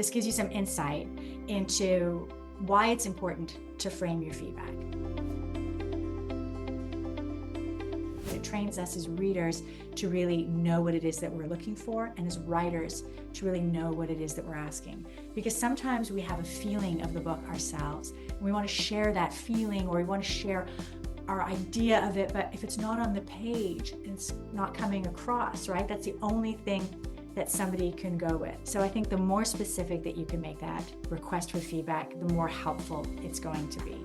this gives you some insight into why it's important to frame your feedback. It trains us as readers to really know what it is that we're looking for, and as writers to really know what it is that we're asking. Because sometimes we have a feeling of the book ourselves, and we want to share that feeling, or we want to share our idea of it, but if it's not on the page, it's not coming across, right? That's the only thing that somebody can go with. So I think the more specific that you can make that request for feedback, the more helpful it's going to be.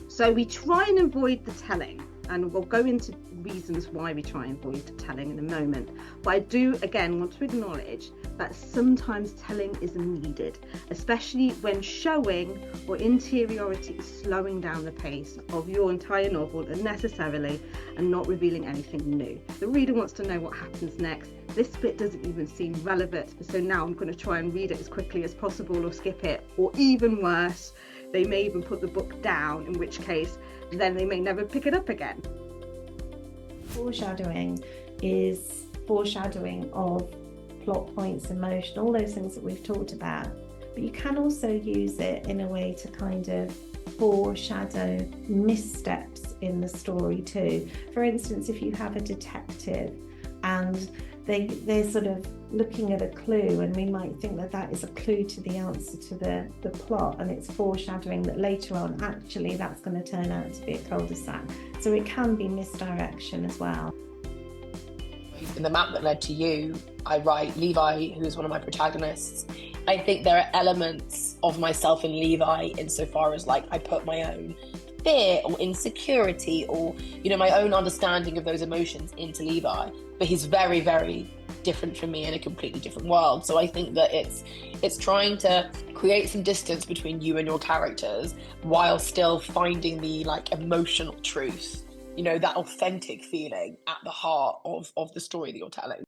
So we try and avoid the telling, and we'll go into reasons why we try and avoid the telling in a moment. But I do, again, want to acknowledge that sometimes telling is needed, especially when showing or interiority is slowing down the pace of your entire novel unnecessarily and not revealing anything new. The reader wants to know what happens next. This bit doesn't even seem relevant, so now I'm going to try and read it as quickly as possible or skip it, or even worse, they may even put the book down, in which case then they may never pick it up again. Foreshadowing is foreshadowing of plot points, emotion, all those things that we've talked about. But you can also use it in a way to kind of foreshadow missteps in the story too. For instance, if you have a detective and they're sort of looking at a clue, and we might think that that is a clue to the answer to the plot, and it's foreshadowing that later on actually that's going to turn out to be a cul-de-sac. So it can be misdirection as well. In the map that led to you, I write Levi, who is one of my protagonists. I think there are elements of myself in Levi insofar as like I put my own fear or insecurity or, you know, my own understanding of those emotions into Levi, but he's very, very different from me in a completely different world. So I think that it's trying to create some distance between you and your characters while still finding the like emotional truth, you know, that authentic feeling at the heart of the story that you're telling.